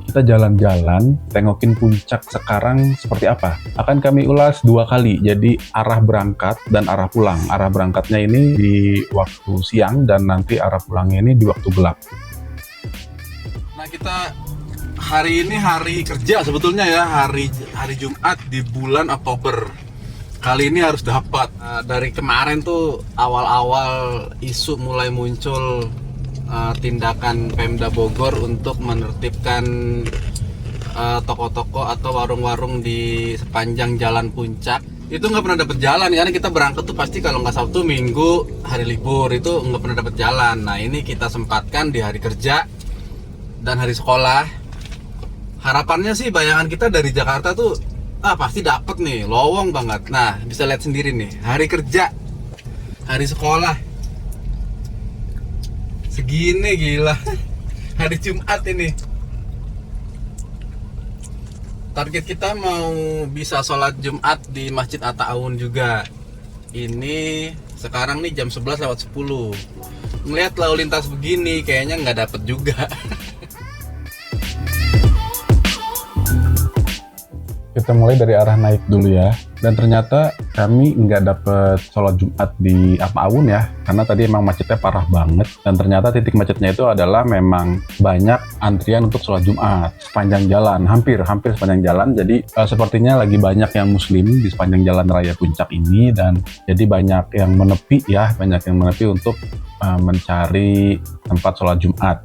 Kita jalan-jalan, tengokin puncak sekarang seperti apa. Akan kami ulas 2 kali, jadi arah berangkat dan arah pulang. Arah berangkatnya ini di waktu siang dan nanti arah pulangnya ini di waktu gelap. Nah, kita hari ini hari kerja sebetulnya ya, hari Jumat di bulan Oktober. Kali ini harus dapat. Dari kemarin tuh awal-awal isu mulai muncul tindakan Pemda Bogor untuk menertibkan toko-toko atau warung-warung di sepanjang jalan puncak. Itu nggak pernah dapat jalan, karena kita berangkat tuh pasti kalau nggak Sabtu, Minggu, hari libur, itu nggak pernah dapat jalan. Nah, ini kita sempatkan di hari kerja dan hari sekolah. Harapannya sih, bayangan kita dari Jakarta tuh pasti dapet nih, lowong banget. Nah, bisa lihat sendiri nih, hari kerja, hari sekolah segini, gila. Hari Jumat ini target kita mau bisa sholat Jumat di Masjid Atta-Awun juga. Ini sekarang nih jam 11:10. Ngeliat lalu lintas begini kayaknya nggak dapet juga. Kita mulai dari arah naik dulu ya. Dan ternyata kami nggak dapet sholat Jumat di Atta-Awun ya, karena tadi emang macetnya parah banget. Dan ternyata titik macetnya itu adalah memang banyak antrian untuk sholat Jumat sepanjang jalan, hampir sepanjang jalan. Jadi sepertinya lagi banyak yang muslim di sepanjang jalan raya puncak ini, dan jadi banyak yang menepi untuk mencari tempat sholat Jumat.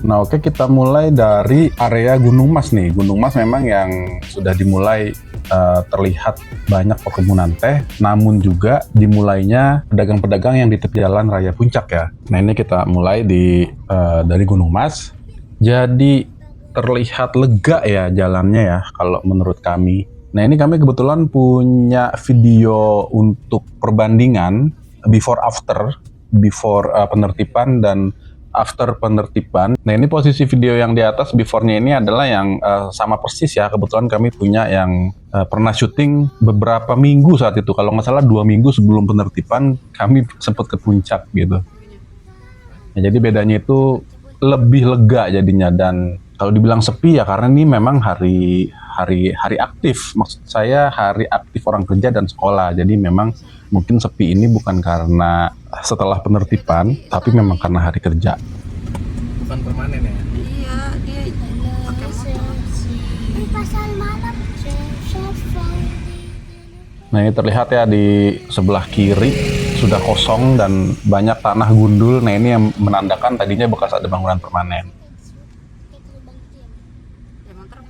Nah, oke, kita mulai dari area Gunung Mas nih. Gunung Mas memang yang sudah dimulai terlihat banyak perkebunan teh, namun juga dimulainya pedagang-pedagang yang di tepi jalan raya puncak ya. Nah, ini kita mulai dari Gunung Mas. Jadi terlihat lega ya jalannya ya kalau menurut kami. Nah, ini kami kebetulan punya video untuk perbandingan before penertiban dan after penertiban. Nah, ini posisi video yang di atas before-nya ini adalah yang sama persis ya. Kebetulan kami punya yang pernah syuting beberapa minggu saat itu. Kalau nggak salah 2 minggu sebelum penertiban kami sempat ke puncak gitu. Nah, jadi bedanya itu lebih lega jadinya. Dan kalau dibilang sepi ya karena ini memang hari aktif. Maksud saya hari aktif orang kerja dan sekolah. Jadi memang mungkin sepi ini bukan karena setelah penertiban, tapi memang karena hari kerja. Bukan permanen ya? Iya, dia pakai motor. Pasal malam. Nah, ini terlihat ya di sebelah kiri sudah kosong dan banyak tanah gundul. Nah, ini yang menandakan tadinya bekas ada bangunan permanen.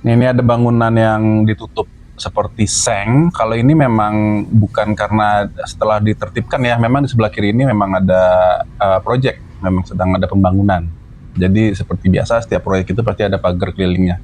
Nah, ini ada bangunan yang ditutup seperti seng. Kalau ini memang bukan karena setelah ditertibkan ya, memang di sebelah kiri ini memang ada proyek, memang sedang ada pembangunan. Jadi seperti biasa setiap proyek itu pasti ada pagar kelilingnya.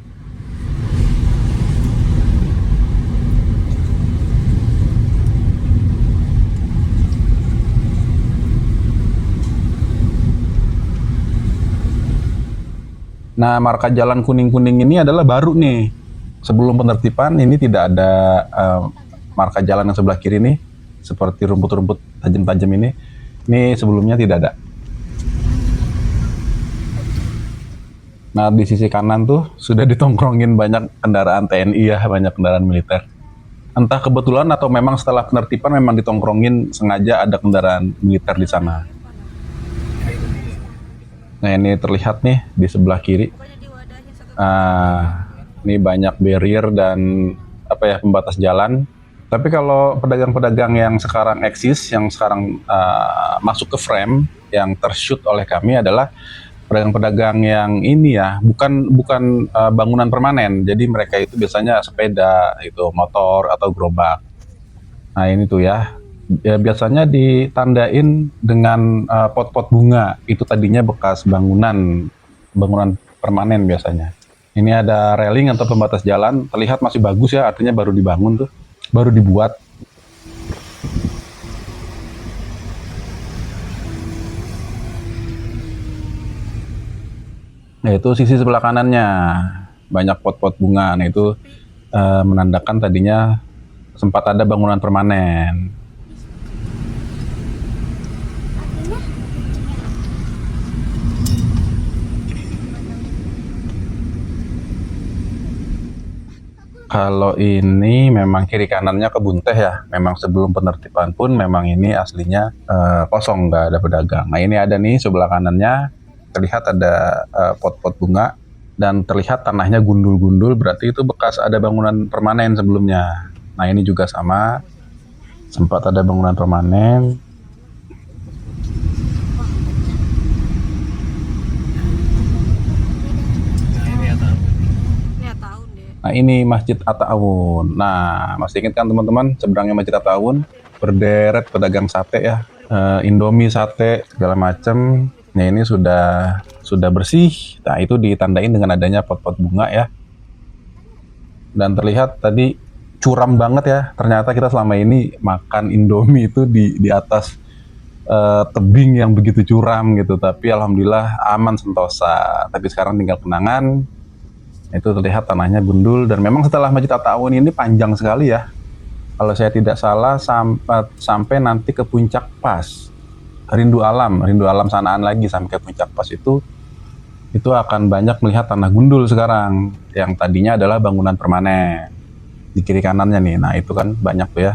Nah, marka jalan kuning-kuning ini adalah baru nih. Sebelum penertiban ini tidak ada marka jalan yang sebelah kiri nih, seperti rumput-rumput tajam-tajam ini. Ini sebelumnya tidak ada. Nah, di sisi kanan tuh sudah ditongkrongin banyak kendaraan TNI ya, banyak kendaraan militer. Entah kebetulan atau memang setelah penertiban memang ditongkrongin sengaja ada kendaraan militer di sana. Nah, ini terlihat nih di sebelah kiri. Ini banyak barrier dan pembatas jalan. Tapi kalau pedagang-pedagang yang sekarang eksis, yang sekarang masuk ke frame, yang tershoot oleh kami adalah pedagang-pedagang yang ini ya, bukan bangunan permanen. Jadi mereka itu biasanya sepeda, itu motor atau gerobak. Nah, ini tuh ya biasanya ditandain dengan pot-pot bunga. Itu tadinya bekas bangunan permanen biasanya. Ini ada railing atau pembatas jalan, terlihat masih bagus ya, artinya baru dibangun tuh, baru dibuat. Nah, itu sisi sebelah kanannya, banyak pot-pot bunga. Nah, itu menandakan tadinya sempat ada bangunan permanen. Kalau ini memang kiri kanannya kebun teh ya. Memang sebelum penertiban pun memang ini aslinya kosong, nggak ada pedagang. Nah ini ada nih sebelah kanannya, terlihat ada pot-pot bunga dan terlihat tanahnya gundul-gundul, berarti itu bekas ada bangunan permanen sebelumnya. Nah ini juga sama, sempat ada bangunan permanen. Nah ini Masjid At-Ta'awun. Nah masih ingat kan teman-teman, seberangnya Masjid At-Ta'awun berderet pedagang sate ya, Indomie, sate segala macam. Nah ini sudah bersih. Nah itu ditandain dengan adanya pot-pot bunga ya. Dan terlihat tadi curam banget ya. Ternyata kita selama ini makan Indomie itu di atas tebing yang begitu curam gitu. Tapi alhamdulillah aman sentosa. Tapi sekarang tinggal kenangan. Itu terlihat tanahnya gundul dan memang setelah Masjid At-Ta'awun ini panjang sekali ya. Kalau saya tidak salah sampai nanti ke Puncak Pas. Rindu Alam sanaan lagi sampai ke Puncak Pas itu akan banyak melihat tanah gundul sekarang yang tadinya adalah bangunan permanen. Di kiri kanannya nih. Nah, itu kan banyak tuh ya.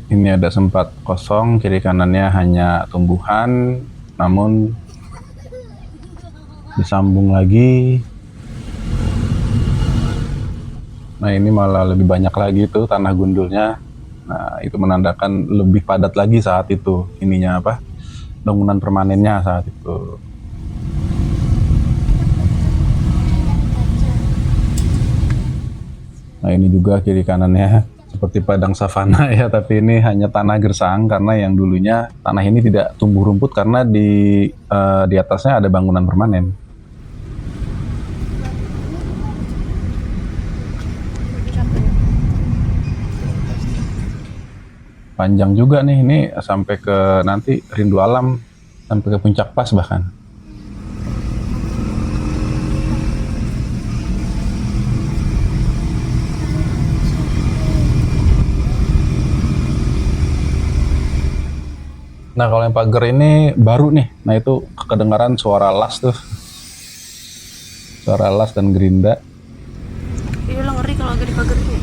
Ini ada sempat kosong, kiri kanannya hanya tumbuhan, namun disambung lagi. Nah ini malah lebih banyak lagi tuh tanah gundulnya. Nah itu menandakan lebih padat lagi saat itu, ininya apa, bangunan permanennya saat itu. Nah ini juga kiri kanannya seperti padang savana ya, tapi ini hanya tanah gersang karena yang dulunya tanah ini tidak tumbuh rumput karena di atasnya ada bangunan permanen. Panjang juga nih, ini sampai ke nanti Rindu Alam, sampai ke Puncak Pas bahkan. Nah kalau yang pagar ini baru nih, nah itu kedengaran suara las tuh, suara las dan gerinda. Iya lah, ngeri kalau agak di pagar ini.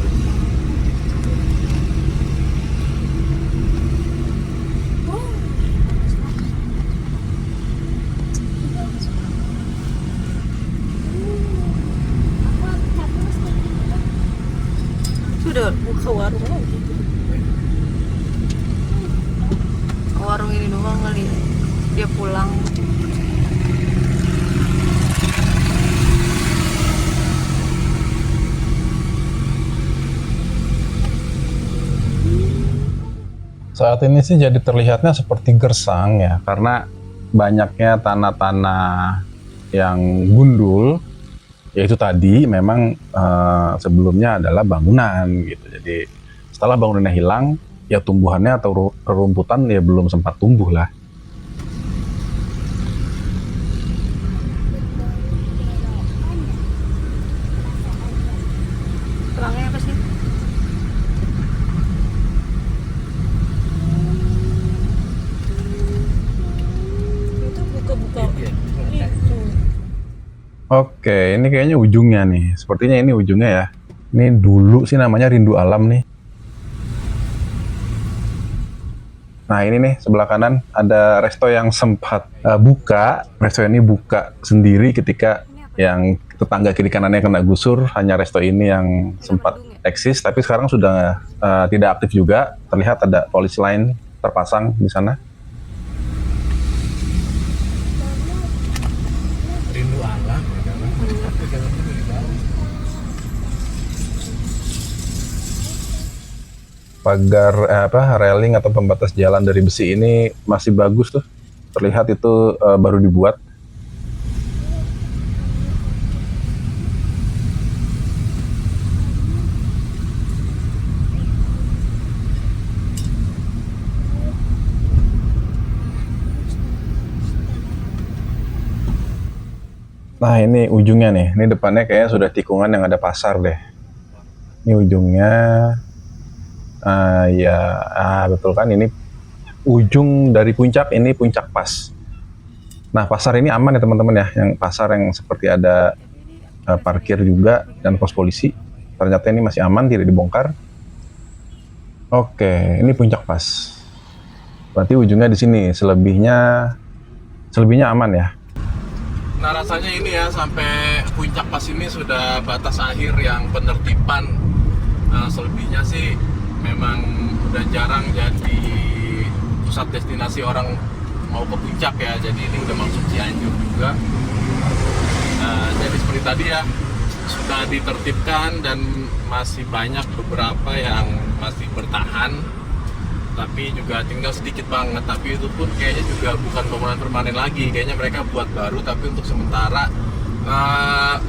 Sudah buka warung lagi. Warung ini doang kali dia pulang. Saat ini sih jadi terlihatnya seperti gersang ya, karena banyaknya tanah-tanah yang gundul, yaitu tadi memang sebelumnya adalah bangunan gitu. Jadi setelah bangunannya hilang, ya tumbuhannya atau rerumputan ya belum sempat tumbuh lah. Tulangnya apa sih? Itu buka-buka itu. Oke, ini kayaknya ujungnya nih. Sepertinya ini ujungnya ya. Ini dulu sih namanya Rindu Alam nih. Nah ini nih sebelah kanan ada resto yang sempat buka. Resto ini buka sendiri ketika yang tetangga kiri kanannya kena gusur. Hanya resto ini yang sempat eksis, tapi sekarang sudah tidak aktif juga. Terlihat ada polisi lain terpasang di sana. Rindu alam Pagar railing atau pembatas jalan dari besi ini masih bagus tuh. Terlihat itu baru dibuat. Nah ini ujungnya nih, ini depannya kayaknya sudah tikungan yang ada pasar deh. Ini ujungnya Ya, betul kan, ini ujung dari puncak, ini puncak pas. Nah, pasar ini aman ya teman-teman ya, yang pasar yang seperti ada parkir juga dan pos polisi. Ternyata ini masih aman, tidak dibongkar. Oke, ini puncak pas. Berarti ujungnya di sini, selebihnya aman ya. Nah, rasanya ini ya, sampai puncak pas ini sudah batas akhir yang penertiban. Selebihnya sih memang udah jarang jadi pusat destinasi orang mau ke puncak ya. Jadi ini udah masuk Cianjur juga. Jadi seperti tadi ya, sudah ditertibkan dan masih banyak beberapa yang masih bertahan, tapi juga tinggal sedikit banget. Tapi itu pun kayaknya juga bukan bangunan permanen lagi, kayaknya mereka buat baru tapi untuk sementara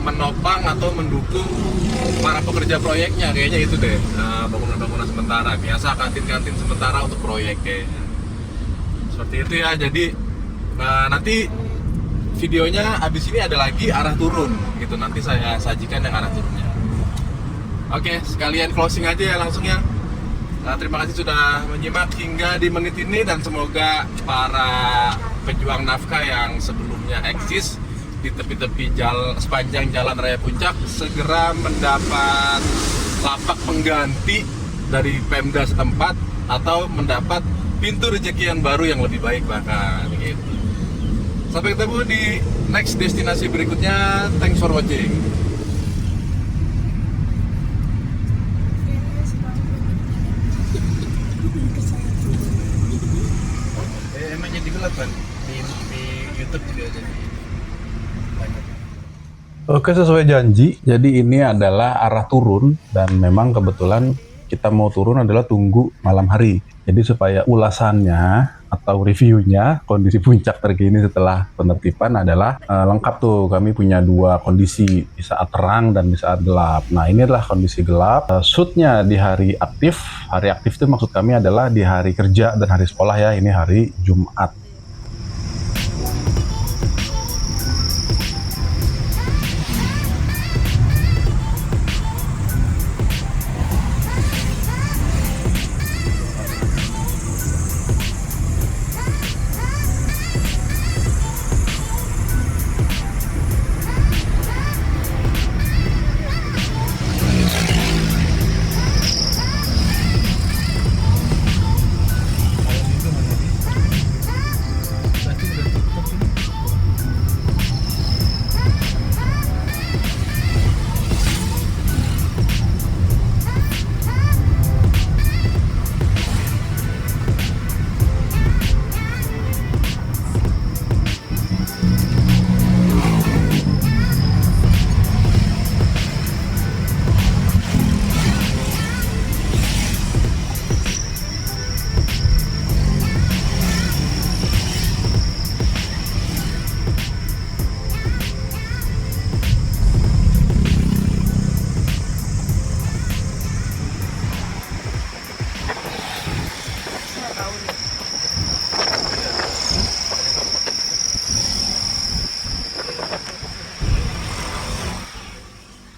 menopang atau mendukung para pekerja proyeknya, kayaknya itu deh, bangunan-bangunan sementara, biasa kantin-kantin sementara untuk proyek kayaknya. Seperti itu ya. Jadi nanti videonya abis ini ada lagi arah turun gitu, nanti saya sajikan yang arah turunnya. Oke, sekalian closing aja ya langsung ya. Terima kasih sudah menyimak hingga di menit ini, dan semoga para pejuang nafkah yang sebelumnya eksis di tepi-tepi sepanjang jalan raya Puncak segera mendapat lapak pengganti dari Pemda setempat atau mendapat pintu rezeki yang baru yang lebih baik bahkan gitu. Sampai ketemu di next destinasi berikutnya. Thanks for watching. Emangnya digelap kan di YouTube juga jadi banyak. Oke, sesuai janji. Jadi ini adalah arah turun, dan memang kebetulan kita mau turun adalah tunggu malam hari. Jadi supaya ulasannya atau reviewnya kondisi puncak terkini setelah penertiban adalah lengkap tuh. Kami punya dua kondisi, di saat terang dan di saat gelap. Nah, ini adalah kondisi gelap. Shootnya di hari aktif. Hari aktif itu maksud kami adalah di hari kerja dan hari sekolah ya. Ini hari Jumat.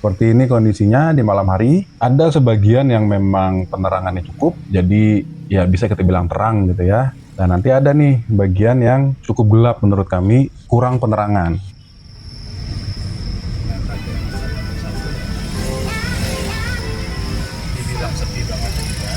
Seperti ini kondisinya di malam hari. Ada sebagian yang memang penerangannya cukup, jadi ya bisa kita bilang terang gitu ya. Dan nanti ada nih bagian yang cukup gelap menurut kami, kurang penerangan. Dibilang sepi banget juga.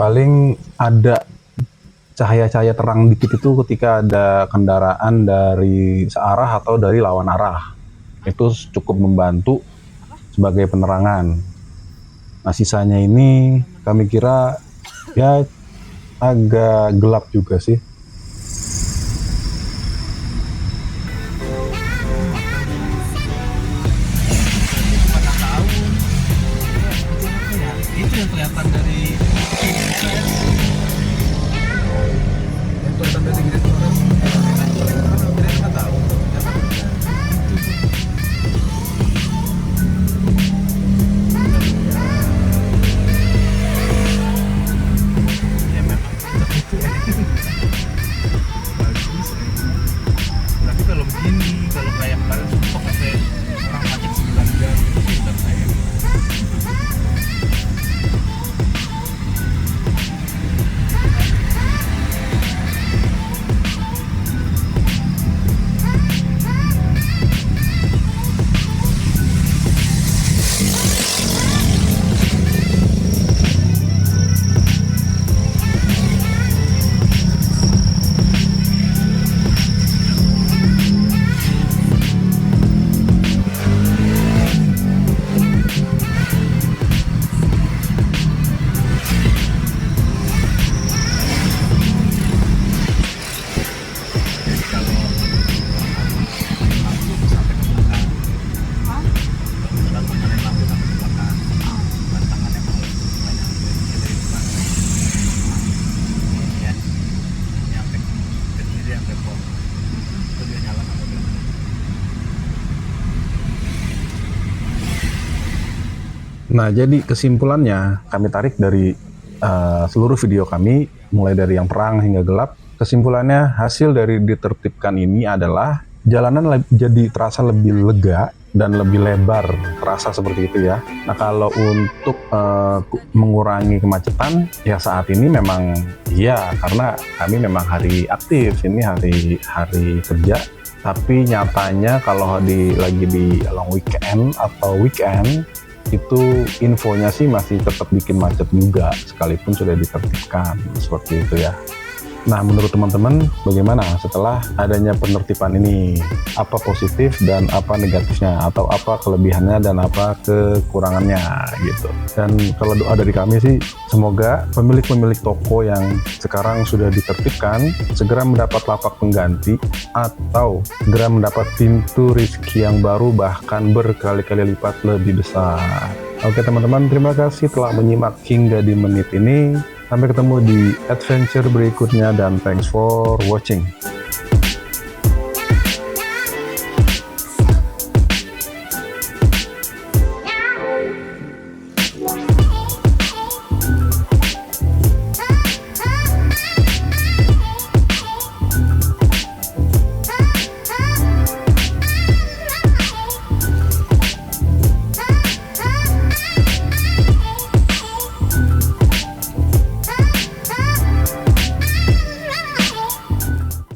Paling ada cahaya-cahaya terang dikit itu ketika ada kendaraan dari searah atau dari lawan arah. Itu cukup membantu sebagai penerangan. Nah, sisanya ini kami kira ya agak gelap juga sih. Itu yang kelihatan dari tapi kalau begini, kalau kayak kemarin sumpah sampai orang macet 9 jam itu sih udah kayak Nah, jadi kesimpulannya kami tarik dari seluruh video kami, mulai dari yang terang hingga gelap. Kesimpulannya, hasil dari ditertibkan ini adalah jalanan jadi terasa lebih lega dan lebih lebar, terasa seperti itu ya. Nah, kalau untuk mengurangi kemacetan, ya saat ini memang ya, karena kami memang hari aktif, ini hari kerja. Tapi nyatanya kalau lagi di long weekend atau weekend, itu infonya sih masih tetap bikin macet juga, sekalipun sudah ditertibkan, seperti itu ya. Nah, menurut teman-teman bagaimana setelah adanya penertiban ini? Apa positif dan apa negatifnya? Atau apa kelebihannya dan apa kekurangannya gitu. Dan kalau doa dari kami sih, semoga pemilik-pemilik toko yang sekarang sudah ditertibkan segera mendapat lapak pengganti atau segera mendapat pintu rezeki yang baru, bahkan berkali-kali lipat lebih besar. Oke teman-teman, terima kasih telah menyimak hingga di menit ini. Sampai ketemu di adventure berikutnya dan thanks for watching.